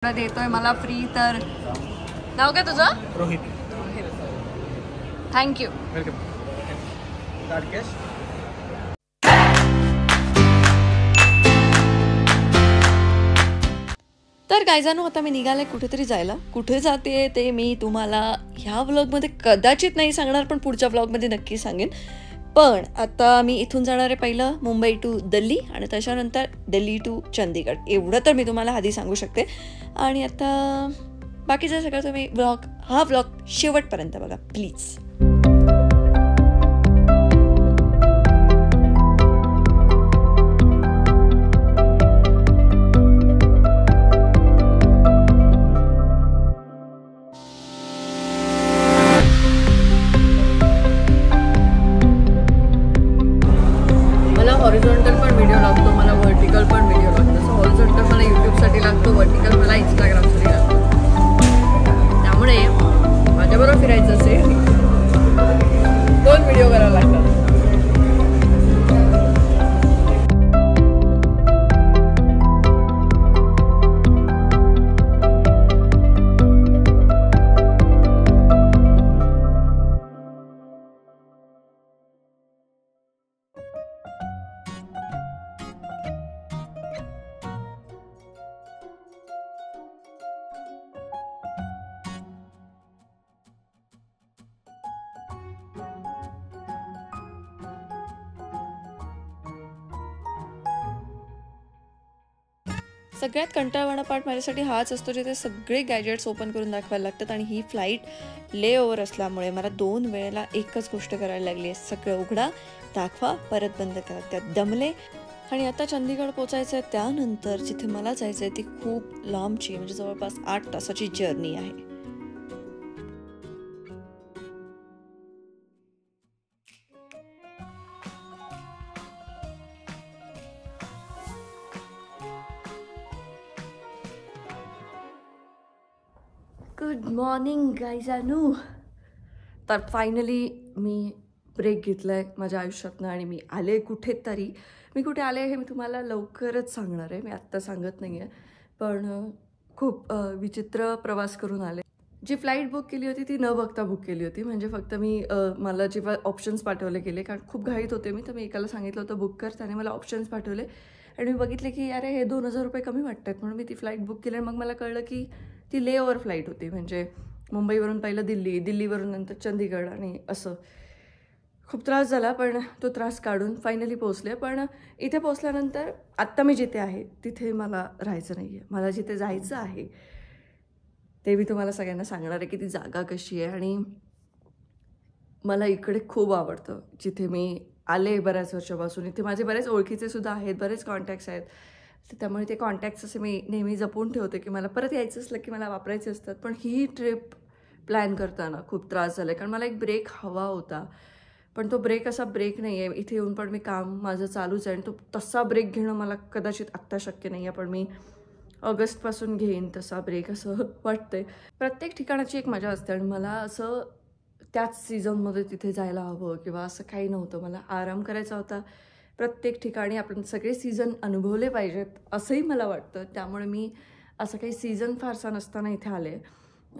देतोय मला फ्री. तर नाव काय तुझं? रोहित. थँक्यू. वेलकम. तर गायजानो आता मी निघाले कुठेतरी जायला. कुठे जाते ते मी तुम्हाला ह्या व्लॉगमध्ये कदाचित नाही सांगणार, पण पुढच्या व्लॉगमध्ये नक्की सांगेन. पण आता मी इथून जाणार आहे पहिलं मुंबई टू दिल्ली आणि त्याच्यानंतर दिल्ली टू चंदीगड. एवढं तर मी तुम्हाला आधी सांगू शकते. आणि आता बाकीचं सगळं तुम्ही हा व्लॉग शेवटपर्यंत बघा प्लीज. हॉरिझॉन्टल पण व्हिडिओ लागतो मला, व्हर्टिकल पण व्हिडिओ लागतो. सो हॉरिझॉन्टल मला यूट्यूबसाठी लागतो, व्हर्टिकल मला इंस्टाग्रामसाठी लागतो. त्यामुळे माझ्याबरोबर फिरायचं असेल 2 व्हिडिओ करायला लागतात. सगळ्यात कंटाळवाणा पार्ट माझ्यासाठी हाच असतो जिथे सगळे गॅजेट्स ओपन करून दाखवायला लागतात. आणि ही फ्लाईट लेओव्हर असल्यामुळे मला 2 वेळेला एकच गोष्ट करायला लागली आहे. सगळं उघडा, दाखवा, परत बंद करा. त्यात दमले. आणि आता चंदीगड पोचायचं आहे. त्यानंतर जिथे मला जायचं आहे ती खूप लांबची म्हणजे जवळपास 8 तासाची जर्नी आहे. गुड मॉर्निंग गायजानू. तर फायनली मी ब्रेक घेतला आहे माझ्या आयुष्यातनं आणि मी आले कुठेतरी. मी कुठे आले हे मी तुम्हाला लवकरच सांगणार आहे, मी आत्ता सांगत नाही आहे. पण खूप विचित्र प्रवास करून आले. जी फ्लाईट बुक केली होती ती न बघता बुक केली होती. म्हणजे फक्त मी मला जेव्हा ऑप्शन्स पाठवले गेले, कारण खूप घाईत होते मी, तर मी एकाला सांगितलं होतं बुक कर. त्याने मला ऑप्शन्स पाठवले आणि मी बघितले की अरे हे 2000 रुपये कमी वाटत आहेत, म्हणून मी ती फ्लाईट बुक केली. आणि मग मला कळलं की ती लेओव्हर फ्लाईट होती. म्हणजे मुंबईवरून पहिलं दिल्ली, दिल्लीवरून नंतर चंदीगड आणि असं. खूप त्रास झाला, पण तो त्रास काढून फायनली पोहोचले. पण इथे पोहोचल्यानंतर आत्ता मी जिथे आहे तिथे मला राहायचं नाही आहे. मला जिथे जायचं आहे ते मी तुम्हाला सगळ्यांना सांगणार आहे की ती जागा कशी आहे. आणि मला इकडे खूप आवडतं जिथे मी आले बऱ्याच वर्षापासून. इथे माझे बरेच ओळखीचे सुद्धा आहेत, बरेच कॉन्टॅक्ट्स आहेत. तर त्यामुळे ते कॉन्टॅक्ट्स असे मी नेहमी जपून ठेवते की मला परत यायचं असलं की मला वापरायचे असतात. पण ही ट्रिप प्लॅन करताना खूप त्रास झाला, कारण मला एक ब्रेक हवा होता. पण तो ब्रेक असा ब्रेक नाही आहे. इथे येऊन पण मी काम माझं चालूच आहे आणि तो तसा ब्रेक घेणं मला कदाचित आत्ता शक्य नाही आहे. पण मी ऑगस्टपासून घेईन तसा ब्रेक असं वाटतंय. प्रत्येक ठिकाणाची एक मजा असते आणि मला असं त्याच सीझनमध्ये तिथे जायला हवं किंवा असं काही नव्हतं. मला आराम करायचा होता. प्रत्येक ठिकाणी आपण सगळे सीझन अनुभवले पाहिजेत असंही मला वाटतं. त्यामुळे मी असं काही सीझन फारसा नसताना इथे आले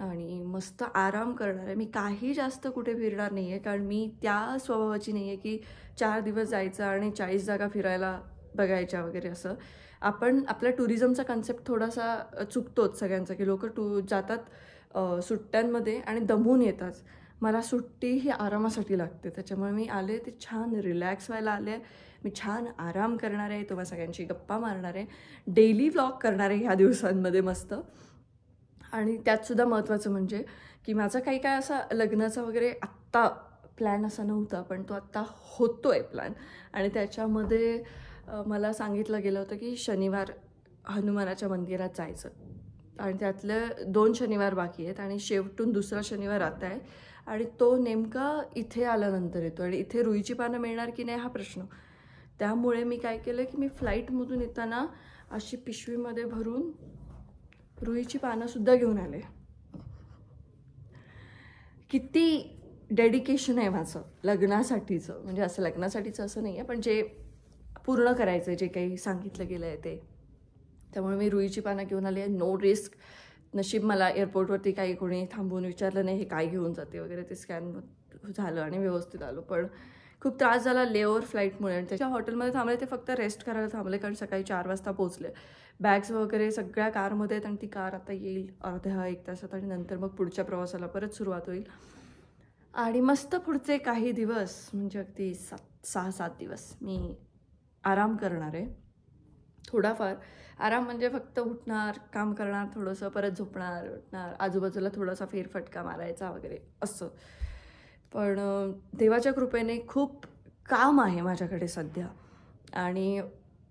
आणि मस्त आराम करणार आहे. मी काही जास्त कुठे फिरणार नाही आहे, कारण मी त्या स्वभावाची नाही आहे की 4 दिवस जायचं आणि 40 जागा फिरायला बघायच्या वगैरे असं. आपण आपल्या टुरिझमचा कन्सेप्ट थोडासा चुकतोच सगळ्यांचा, की लोक जातात सुट्ट्यांमध्ये आणि दमून येतात. मला सुट्टी ही आरामासाठी लागते. त्याच्यामुळे मी आले ते छान रिलॅक्स व्हायला आले. मी छान आराम करणार आहे, तुम्हा सगळ्यांची गप्पा मारणार आहे, डेली व्लॉग करणार आहे ह्या दिवसांमध्ये मस्त. आणि त्यातसुद्धा महत्त्वाचं म्हणजे की माझा काही काय असा लग्नाचा वगैरे आत्ता प्लॅन असा नव्हता, पण तो आत्ता होतो आहे प्लॅन. आणि त्याच्यामध्ये मला सांगितलं गेलं होतं की शनिवार हनुमानाच्या मंदिरात जायचं. आणि त्यातले 2 शनिवार बाकी आहेत आणि शेवटून दुसरा शनिवार आता आहे. आणि तो नेमका इथे आल्यानंतर येतो आणि इथे रुईची पानं मिळणार की नाही हा प्रश्न. त्यामुळे मी काय केलं की मी फ्लाईटमधून येताना अशी पिशवीमध्ये भरून रुईची पानंसुद्धा घेऊन आले. किती डेडिकेशन आहे माझं लग्नासाठीचं. म्हणजे असं लग्नासाठीचं असं नाही आहे, पण जे पूर्ण करायचं आहे जे काही सांगितलं गेलं आहे ते. त्यामुळे मी रुईची पानं घेऊन आली आहे. No risk. नशीब मला एअरपोर्टवरती काही कोणी थांबवून विचारलं नाही हे काय घेऊन जाते वगैरे. ते स्कॅन झालं आणि व्यवस्थित आलो. पण खूप त्रास झाला लेओव्हर फ्लाईटमुळे. आणि त्याच्या हॉटेलमध्ये थांबले ते फक्त रेस्ट करायला थांबले, कारण सकाळी 4 वाजता पोहोचले. बॅग्स वगैरे सगळ्या कारमध्ये आहेत आणि ती कार आता येईल अर्ध्या 1 तासात आणि नंतर मग पुढच्या प्रवासाला परत सुरुवात होईल. आणि मस्त पुढचे काही दिवस म्हणजे अगदी 6-7 दिवस मी आराम करणार आहे. थोडाफार आराम म्हणजे फक्त उठणार, काम करणार थोडंसं, परत झोपणार, उठणार, आजूबाजूला थोडासा फेरफटका मारायचा वगैरे असं. पण देवाच्या कृपेने खूप काम आहे माझ्याकडे सध्या. आणि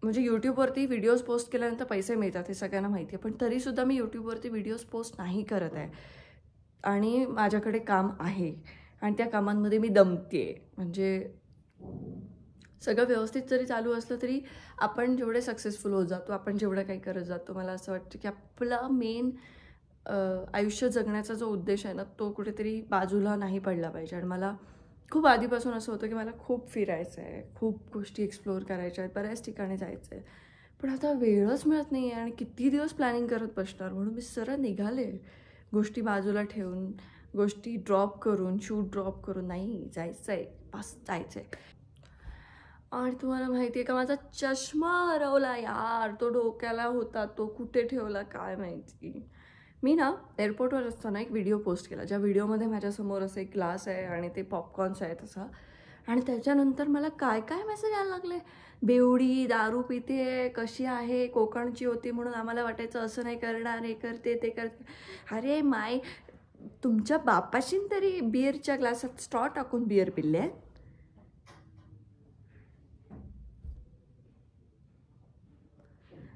म्हणजे यूट्यूबवरती व्हिडिओज पोस्ट केल्यानंतर पैसे मिळतात हे सगळ्यांना माहिती आहे. पण तरीसुद्धा मी यूट्यूबवरती व्हिडिओज पोस्ट नाही करत आहे. आणि माझ्याकडे काम आहे आणि त्या कामांमध्ये मी दमते आहे. म्हणजे सगळं व्यवस्थित जरी चालू असलं तरी आपण जेवढे सक्सेसफुल होत जातो, आपण जेवढं काही करत जातो, मला असं वाटतं की आपला मेन आयुष्य जगण्याचा जो उद्देश आहे ना, तो कुठेतरी बाजूला नाही पडला पाहिजे. आणि मला खूप आधीपासून असं होतं की मला खूप फिरायचं आहे, खूप गोष्टी एक्सप्लोअर करायच्या आहेत, बऱ्याच ठिकाणी जायचं आहे. पण आता वेळच मिळत नाही आहे आणि किती दिवस प्लॅनिंग करत बसणार. म्हणून मी सरळ निघाले, गोष्टी बाजूला ठेवून, गोष्टी ड्रॉप करून, शूट ड्रॉप करून. नाही, जायचं आहे, बस जायचं आहे. आणि तुम्हाला माहिती आहे का, माझा चष्मा हरवला यार. तो डोक्याला होता, तो कुठे ठेवला काय माहिती. मी ना एअरपोर्टवर असताना एक व्हिडिओ पोस्ट केला, ज्या व्हिडिओमध्ये माझ्यासमोर असं एक ग्लास आहे आणि ते पॉपकॉर्न्स आहेत तसा. आणि त्याच्यानंतर मला काय काय मेसेज यायला लागले. बेवडी, दारू पिते, कशी आहे, कोकणची होती म्हणून आम्हाला वाटायचं असं नाही करणार, हे करते ते करते. अरे माय, तुमच्या बापाशीन तरी बिअरच्या ग्लासात स्ट्रॉ टाकून बिअर पिल्ले.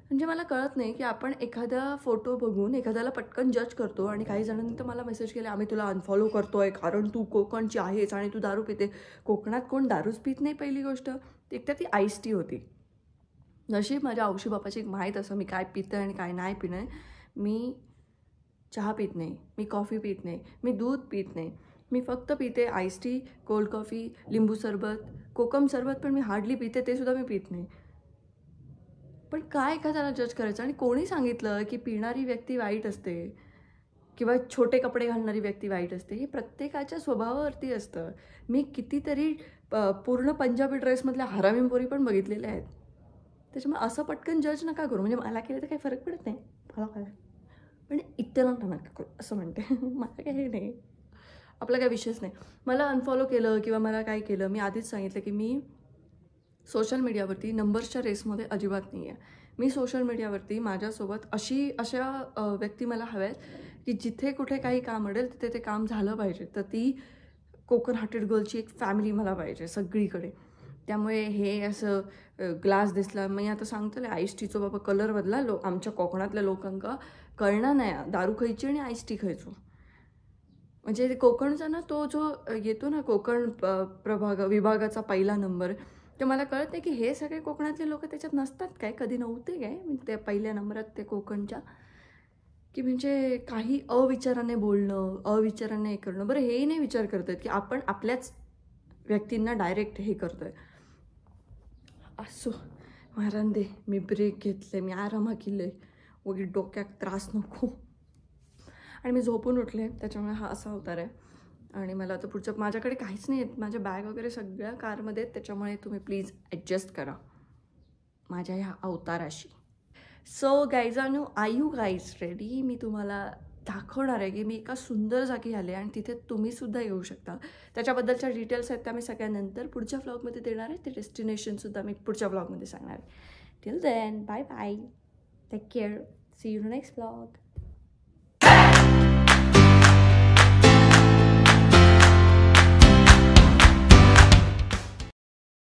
म्हणजे मला कळत नाही की आपण एखादा फोटो बघून एखाद्याला पटकन जज करतो. आणि काही जणांनी तर मला मेसेज केले, आम्ही तुला अनफॉलो करतोय कारण तू कोकणची आहेस आणि तू दारू पिते. कोकणात कोण दारूच पित नाही पहिली गोष्ट. एक तर ती आईस टी होती. नशीब माझ्या औशी बापाची माहीत असं मी काय पितं आणि काय नाही पिणं. मी चहा पित नाही, मी कॉफी पित नाही, मी दूध पित नाही. मी फक्त पिते आईस टी, कोल्ड कॉफी, लिंबू सरबत, कोकम सरबत पण मी हार्डली पिते, ते सुद्धा मी पित नाही. पण काय एखाद्याला जज करायचं. आणि कोणी सांगितलं की पिणारी व्यक्ती वाईट असते किंवा छोटे कपडे घालणारी व्यक्ती वाईट असते. हे प्रत्येकाच्या स्वभावावरती असतं. मी कितीतरी पूर्ण पंजाबी ड्रेसमधल्या हरामी पोरी पण बघितलेल्या आहेत. त्याच्यामुळे असं पटकन जज नका करू. म्हणजे मला केलं तर काही फरक पडत नाही, मला काय, पण इतरांना नका करू असं म्हणते. मला काही नाही, आपला काही विषयच नाही. मला अनफॉलो केलं किंवा मला काय केलं, मी आधीच सांगितलं की मी सोशल मीडियावरती नंबर्सच्या रेसमध्ये अजिबात नाही आहे. मी सोशल मीडियावरती माझ्यासोबत अशा व्यक्ती मला हव्या आहेत की जिथे कुठे काही काम अडेल तिथे ते काम झालं पाहिजे. तर ती कोकण हार्टेड गर्लची एक फॅमिली मला पाहिजे सगळीकडे. त्यामुळे हे असं ग्लास दिसला, मी आता सांगतो आईस टीचो बाबा कलर बदला. आमच्या कोकणातल्या लोकांका कळणार नाही दारू खायची आणि आईस टी खायचो. म्हणजे कोकणचा ना तो जो येतो ना कोकण विभागाचा पहिला नंबर, तर मला कळत नाही की हे सगळे कोकणातले लोक त्याच्यात नसतात काय, कधी नव्हते काय म्हणजे त्या पहिल्या नंबरात ते कोकणच्या. की म्हणजे काही अविचाराने बोलणं, अविचाराने हे करणं. बरं हेही नाही विचार करतात की आपण आपल्याच व्यक्तींना डायरेक्ट हे करतोय. असो मारान दे, मी ब्रेक घेतले, मी आरामा केले, वगैरे डोक्यात त्रास नको. आणि मी झोपून उठले, त्याच्यामुळे हा असा अवतार आहे. आणि मला आता पुढचं माझ्याकडे काहीच नाही आहेत, माझ्या बॅग वगैरे सगळ्या कारमध्ये आहेत. त्याच्यामुळे तुम्ही प्लीज ॲडजस्ट करा माझ्या ह्या अवताराशी. सो गाईजानो, आर यू गाईज रेडी? मी तुम्हाला दाखवणार आहे की मी एका सुंदर जागी आले आणि तिथे तुम्हीसुद्धा येऊ शकता. त्याच्याबद्दलच्या डिटेल्स आहेत त्या मी सगळ्यानंतर पुढच्या व्लॉगमध्ये देणार आहे. ते डेस्टिनेशनसुद्धा मी पुढच्या व्लॉगमध्ये सांगणार आहे. Till then, bye bye, take care, see you in next vlog.